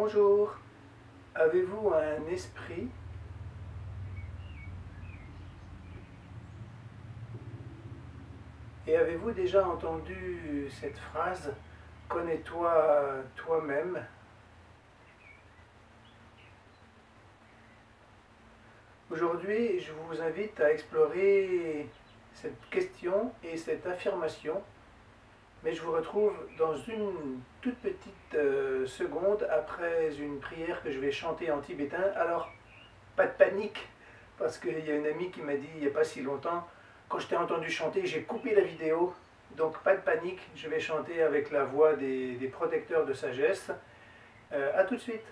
Bonjour, avez-vous un esprit? Et avez-vous déjà entendu cette phrase « Connais-toi toi-même » ? Aujourd'hui, je vous invite à explorer cette question et cette affirmation, mais je vous retrouve dans une toute petite seconde après une prière que je vais chanter en tibétain. Alors, pas de panique, parce qu'il y a une amie qui m'a dit il n'y a pas si longtemps, quand je t'ai entendu chanter, j'ai coupé la vidéo, donc pas de panique, je vais chanter avec la voix des protecteurs de sagesse. À tout de suite.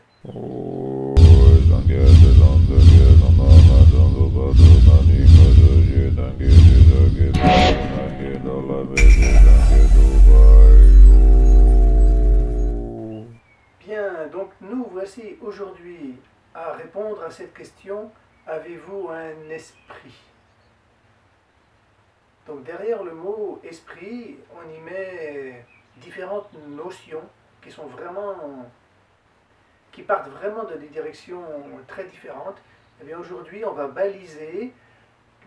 Bien, donc nous voici aujourd'hui à répondre à cette question, avez-vous un esprit? Donc derrière le mot esprit, on y met différentes notions qui sont qui partent vraiment dans des directions très différentes. Et bien aujourd'hui, on va baliser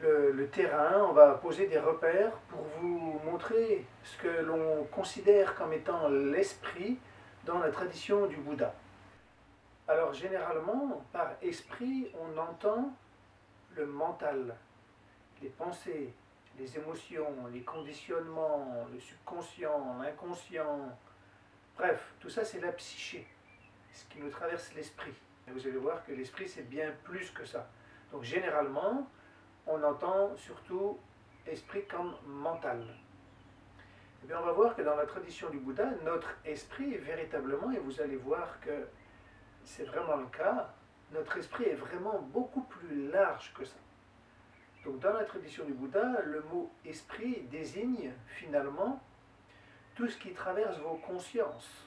le terrain, on va poser des repères pour vous montrer ce que l'on considère comme étant l'esprit dans la tradition du Bouddha. Alors généralement, par esprit, on entend le mental, les pensées, les émotions, les conditionnements, le subconscient, l'inconscient, bref, tout ça c'est la psyché, ce qui nous traverse l'esprit. Et vous allez voir que l'esprit c'est bien plus que ça. Donc généralement, on entend surtout esprit comme mental. Et bien on va voir que dans la tradition du Bouddha, notre esprit est véritablement, et vous allez voir que c'est vraiment le cas, notre esprit est vraiment beaucoup plus large que ça. Donc dans la tradition du Bouddha, le mot esprit désigne finalement tout ce qui traverse vos consciences.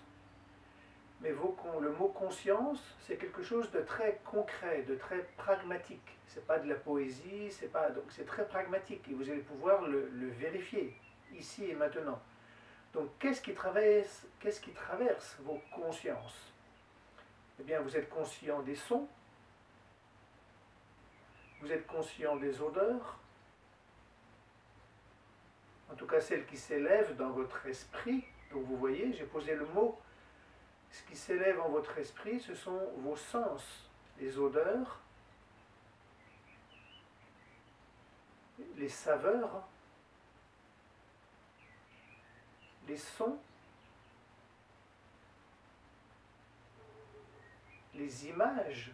Mais le mot conscience, c'est quelque chose de très concret, de très pragmatique. C'est pas de la poésie, donc c'est très pragmatique et vous allez pouvoir le vérifier ici et maintenant. Donc qu'est-ce qui traverse vos consciences? Eh bien, vous êtes conscient des sons, vous êtes conscient des odeurs, en tout cas celles qui s'élèvent dans votre esprit. Donc vous voyez, j'ai posé le mot. Ce qui s'élève en votre esprit, ce sont vos sens, les odeurs, les saveurs, les sons, les images.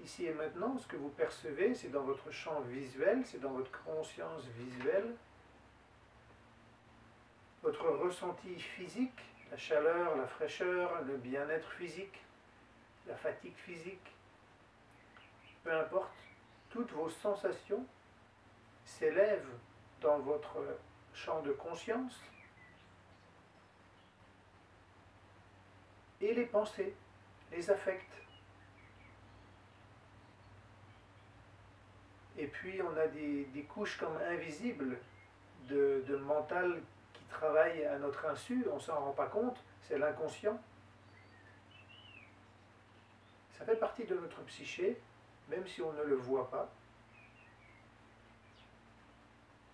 Ici et maintenant, ce que vous percevez, c'est dans votre champ visuel, c'est dans votre conscience visuelle. Votre ressenti physique, la chaleur, la fraîcheur, le bien-être physique, la fatigue physique, peu importe, toutes vos sensations s'élèvent dans votre champ de conscience. Et les pensées, les affects. Et puis on a des couches comme invisibles de mental qui travaillent à notre insu, on ne s'en rend pas compte, c'est l'inconscient. Ça fait partie de notre psyché, même si on ne le voit pas.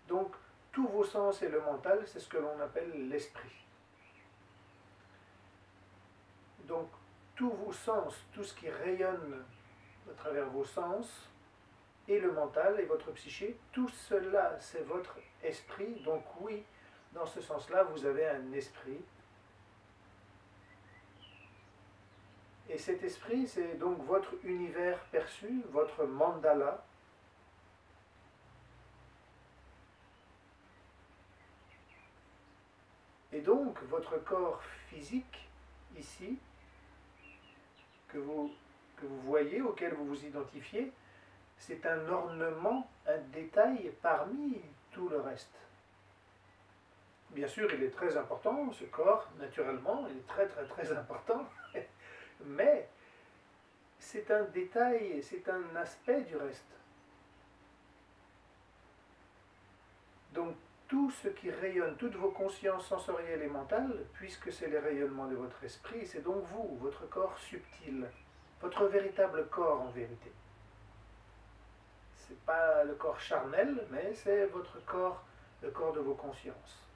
Donc tous vos sens et le mental, c'est ce que l'on appelle l'esprit. Donc tous vos sens, tout ce qui rayonne à travers vos sens, et le mental et votre psyché, tout cela c'est votre esprit. Donc oui, dans ce sens-là, vous avez un esprit. Et cet esprit, c'est donc votre univers perçu, votre mandala. Et donc votre corps physique, ici, que vous voyez, auquel vous vous identifiez, c'est un ornement, un détail parmi tout le reste. Bien sûr, il est très important, ce corps, naturellement, il est très très très important, mais c'est un détail, c'est un aspect du reste. Donc, tout ce qui rayonne, toutes vos consciences sensorielles et mentales, puisque c'est les rayonnements de votre esprit, c'est donc vous, votre corps subtil, votre véritable corps en vérité. Ce n'est pas le corps charnel, mais c'est votre corps, le corps de vos consciences.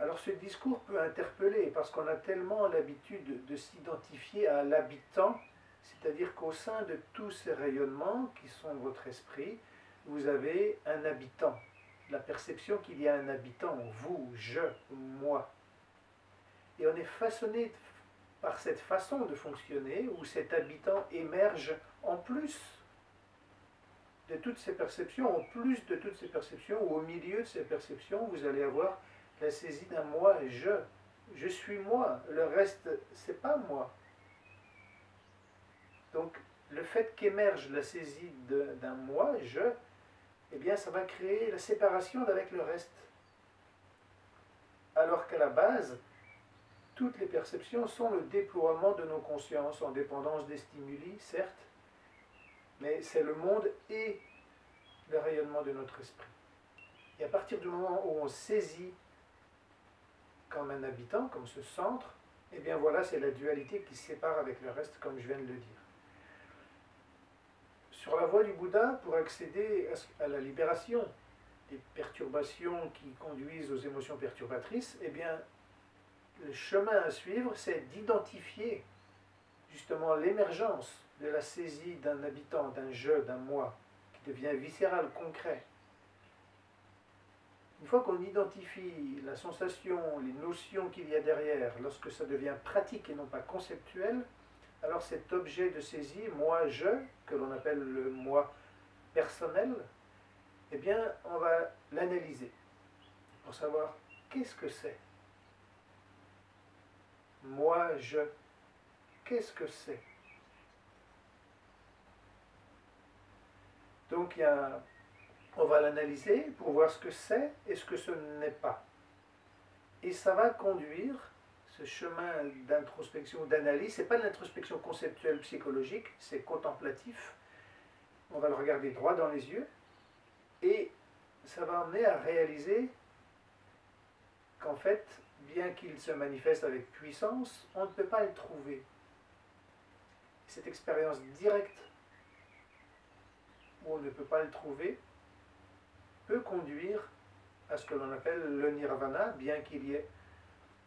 Alors ce discours peut interpeller, parce qu'on a tellement l'habitude de s'identifier à l'habitant, c'est-à-dire qu'au sein de tous ces rayonnements qui sont votre esprit, vous avez un habitant, la perception qu'il y a un habitant, vous, je, moi. Et on est façonné par cette façon de fonctionner où cet habitant émerge en plus de toutes ces perceptions, en plus de toutes ces perceptions, ou au milieu de ces perceptions, vous allez avoir la saisie d'un moi, je suis moi, le reste, c'est pas moi. Donc, le fait qu'émerge la saisie d'un moi, eh bien, ça va créer la séparation avec le reste. Alors qu'à la base, toutes les perceptions sont le déploiement de nos consciences en dépendance des stimuli, certes, mais c'est le monde et le rayonnement de notre esprit. Et à partir du moment où on saisit comme un habitant, comme ce centre, eh bien voilà, c'est la dualité qui se sépare avec le reste, comme je viens de le dire. Sur la voie du Bouddha, pour accéder à la libération des perturbations qui conduisent aux émotions perturbatrices, eh bien, le chemin à suivre, c'est d'identifier justement l'émergence de la saisie d'un habitant, d'un je, d'un moi, qui devient viscéral, concret. Une fois qu'on identifie la sensation, les notions qu'il y a derrière, lorsque ça devient pratique et non pas conceptuel, alors cet objet de saisie, moi, je, que l'on appelle le moi personnel, eh bien, on va l'analyser pour savoir qu'est-ce que c'est. Moi, je, qu'est-ce que c'est? Donc, on va l'analyser pour voir ce que c'est et ce que ce n'est pas. Et ça va conduire ce chemin d'introspection, d'analyse. Ce n'est pas de l'introspection conceptuelle psychologique, c'est contemplatif. On va le regarder droit dans les yeux et ça va amener à réaliser qu'en fait, bien qu'il se manifeste avec puissance, on ne peut pas le trouver. Cette expérience directe où on ne peut pas le trouver peut conduire à ce que l'on appelle le nirvana, bien qu'il y ait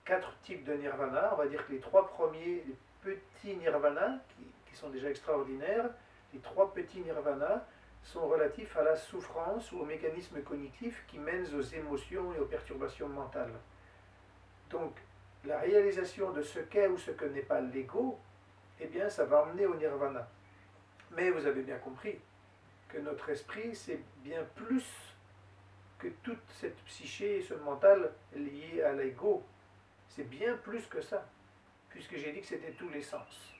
4 types de nirvana. On va dire que les 3 premiers, les petits nirvanas, qui sont déjà extraordinaires, les 3 petits nirvanas sont relatifs à la souffrance ou aux mécanismes cognitifs qui mènent aux émotions et aux perturbations mentales. Donc, la réalisation de ce qu'est ou ce que n'est pas l'ego, eh bien, ça va emmener au nirvana. Mais vous avez bien compris que notre esprit, c'est bien plus que toute cette psyché et ce mental lié à l'ego. C'est bien plus que ça, puisque j'ai dit que c'était tous les sens.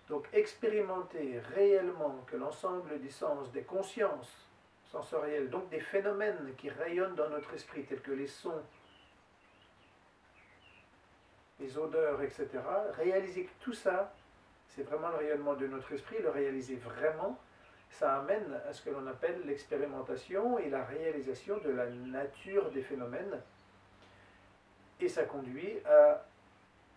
Donc expérimenter réellement que l'ensemble des sens, des consciences sensorielles, donc des phénomènes qui rayonnent dans notre esprit, tels que les sons, les odeurs, etc., réaliser que tout ça, c'est vraiment le rayonnement de notre esprit, le réaliser vraiment, ça amène à ce que l'on appelle l'expérimentation et la réalisation de la nature des phénomènes. Et ça conduit à,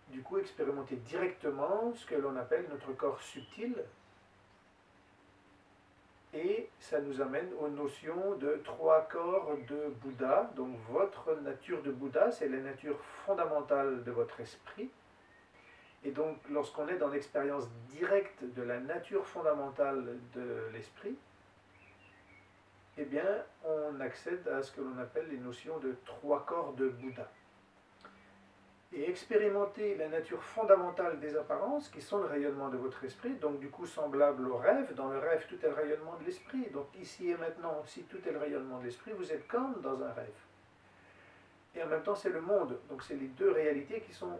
du coup, expérimenter directement ce que l'on appelle notre corps subtil. Et ça nous amène aux notions de 3 corps de Bouddha. Donc votre nature de Bouddha, c'est la nature fondamentale de votre esprit. Et donc, lorsqu'on est dans l'expérience directe de la nature fondamentale de l'esprit, eh bien, on accède à ce que l'on appelle les notions de 3 corps de Bouddha. Et expérimenter la nature fondamentale des apparences, qui sont le rayonnement de votre esprit, donc du coup semblable au rêve. Dans le rêve, tout est le rayonnement de l'esprit. Donc ici et maintenant, si tout est le rayonnement de l'esprit, vous êtes comme dans un rêve. Et en même temps, c'est le monde. Donc c'est les 2 réalités qui sont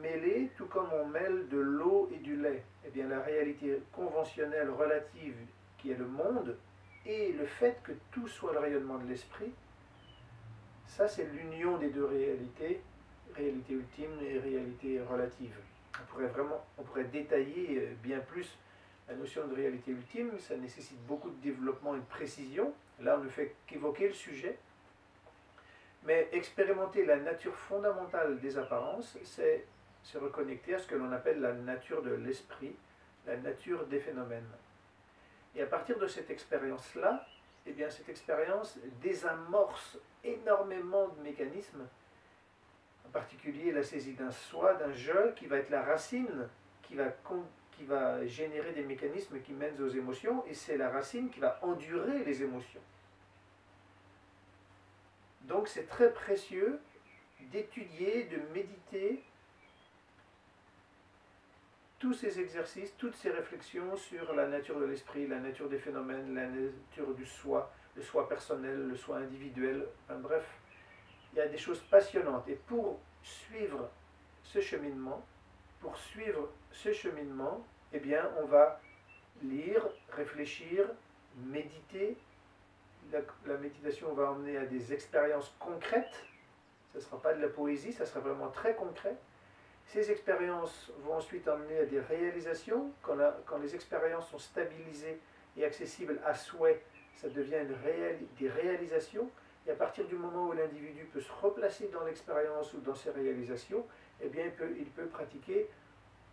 mêlées, tout comme on mêle de l'eau et du lait. Eh bien, la réalité conventionnelle, relative, qui est le monde, et le fait que tout soit le rayonnement de l'esprit, ça c'est l'union des 2 réalités, réalité ultime et réalité relative. On pourrait détailler bien plus La notion de réalité ultime, ça nécessite beaucoup de développement et de précision. Là, on ne fait qu'évoquer le sujet. Mais expérimenter la nature fondamentale des apparences, c'est se reconnecter à ce que l'on appelle la nature de l'esprit, la nature des phénomènes. Et à partir de cette expérience-là, eh bien, cette expérience désamorce énormément de mécanismes, en particulier la saisie d'un soi, d'un je, qui va être la racine, qui va générer des mécanismes qui mènent aux émotions, et c'est la racine qui va endurer les émotions. Donc c'est très précieux d'étudier, de méditer tous ces exercices, toutes ces réflexions sur la nature de l'esprit, la nature des phénomènes, la nature du soi, le soi personnel, le soi individuel, enfin bref, il y a des choses passionnantes. Et pour suivre ce cheminement, eh bien, on va lire, réfléchir, méditer. La méditation va emmener à des expériences concrètes. Ce ne sera pas de la poésie, ça sera vraiment très concret. Ces expériences vont ensuite emmener à des réalisations. Quand les expériences sont stabilisées et accessibles à souhait, ça devient des réalisations. Et à partir du moment où l'individu peut se replacer dans l'expérience ou dans ses réalisations, eh bien, il peut pratiquer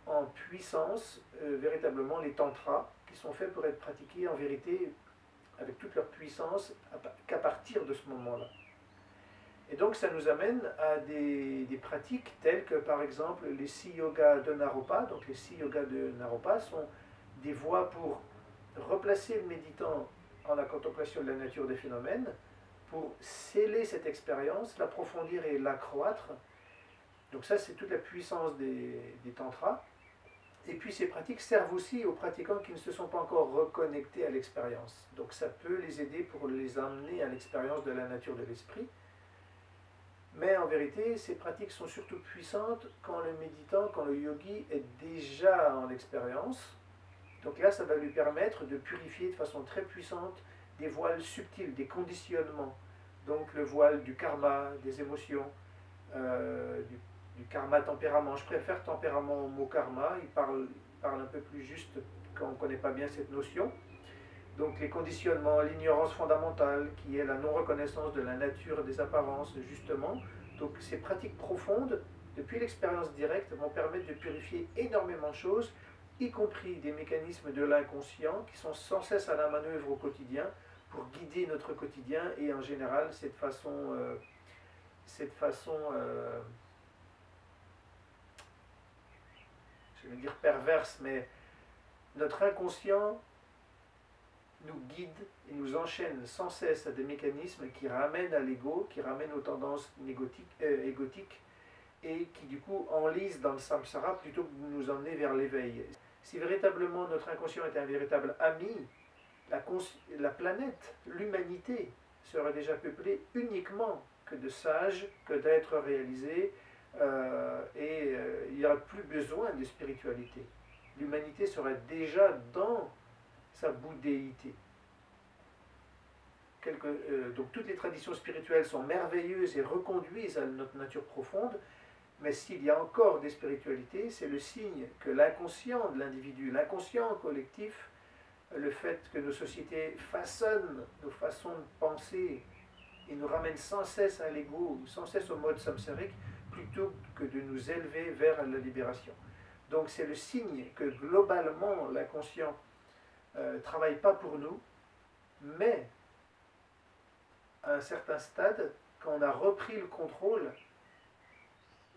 en puissance véritablement les tantras, qui sont faits pour être pratiqués en vérité avec toute leur puissance qu'à partir de ce moment-là. Et donc ça nous amène à des pratiques telles que par exemple les 6 yogas de Naropa. Donc les 6 yogas de Naropa sont des voies pour replacer le méditant en la contemplation de la nature des phénomènes, pour sceller cette expérience, l'approfondir et l'accroître. Donc ça c'est toute la puissance des tantras. Et puis ces pratiques servent aussi aux pratiquants qui ne se sont pas encore reconnectés à l'expérience. Donc ça peut les aider pour les emmener à l'expérience de la nature de l'esprit. Mais en vérité, ces pratiques sont surtout puissantes quand le méditant, quand le yogi est déjà en expérience. Donc là, ça va lui permettre de purifier de façon très puissante des voiles subtils, des conditionnements. Donc le voile du karma, des émotions, du karma tempérament. Je préfère tempérament au mot karma, il parle un peu plus juste quand on ne connaît pas bien cette notion. Donc les conditionnements, l'ignorance fondamentale, qui est la non-reconnaissance de la nature des apparences, justement. Donc ces pratiques profondes, depuis l'expérience directe, vont permettre de purifier énormément de choses, y compris des mécanismes de l'inconscient qui sont sans cesse à la manœuvre au quotidien pour guider notre quotidien. Et en général, cette façon je vais dire perverse, mais notre inconscient nous guide et nous enchaîne sans cesse à des mécanismes qui ramènent à l'ego, qui ramènent aux tendances égotiques et qui du coup enlisent dans le samsara plutôt que de nous emmener vers l'éveil. Si véritablement notre inconscient était un véritable ami, la planète, l'humanité serait déjà peuplée uniquement que de sages, que d'êtres réalisés, il n'y aurait plus besoin de spiritualité. L'humanité serait déjà dans sa bouddhéité. Donc toutes les traditions spirituelles sont merveilleuses et reconduisent à notre nature profonde, mais s'il y a encore des spiritualités, c'est le signe que l'inconscient de l'individu, l'inconscient collectif, le fait que nos sociétés façonnent nos façons de penser et nous ramènent sans cesse à l'ego, sans cesse au mode samsarique, plutôt que de nous élever vers la libération. Donc c'est le signe que globalement l'inconscient travaille pas pour nous, mais à un certain stade, quand on a repris le contrôle,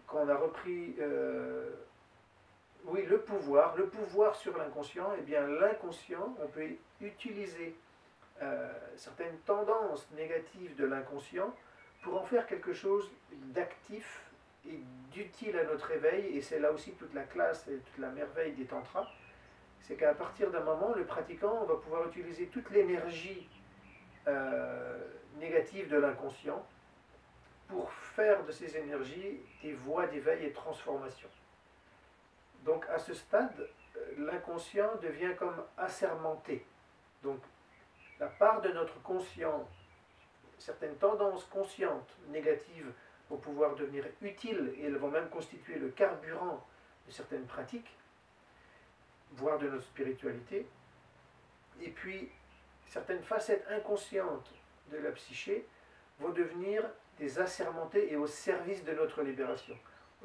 quand on a repris le pouvoir sur l'inconscient, eh bien l'inconscient, on peut utiliser certaines tendances négatives de l'inconscient pour en faire quelque chose d'actif et d'utile à notre éveil, et c'est là aussi toute la classe et toute la merveille des tantras, c'est qu'à partir d'un moment, le pratiquant va pouvoir utiliser toute l'énergie négative de l'inconscient pour faire de ces énergies des voies d'éveil et de transformation. Donc à ce stade, l'inconscient devient comme assermenté. Donc la part de notre conscient, certaines tendances conscientes négatives vont pouvoir devenir utiles et elles vont même constituer le carburant de certaines pratiques. voire de notre spiritualité. Et puis, certaines facettes inconscientes de la psyché vont devenir des assermentés et au service de notre libération.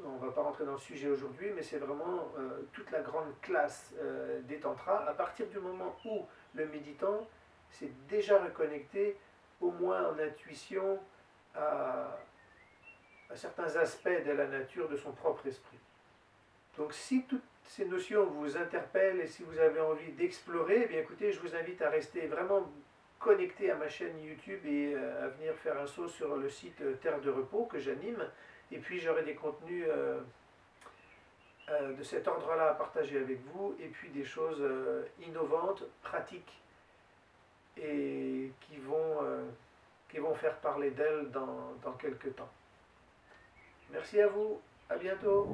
On ne va pas rentrer dans le sujet aujourd'hui, mais c'est vraiment toute la grande classe des tantras. À partir du moment où le méditant s'est déjà reconnecté, au moins en intuition, à certains aspects de la nature de son propre esprit. Donc si toutes ces notions vous interpellent et si vous avez envie d'explorer, eh bien écoutez, je vous invite à rester vraiment connecté à ma chaîne YouTube et à venir faire un saut sur le site Terre de Repos que j'anime. Et puis j'aurai des contenus de cet ordre-là à partager avec vous, et puis des choses innovantes, pratiques, et qui vont faire parler d'elles dans quelques temps. Merci à vous, à bientôt.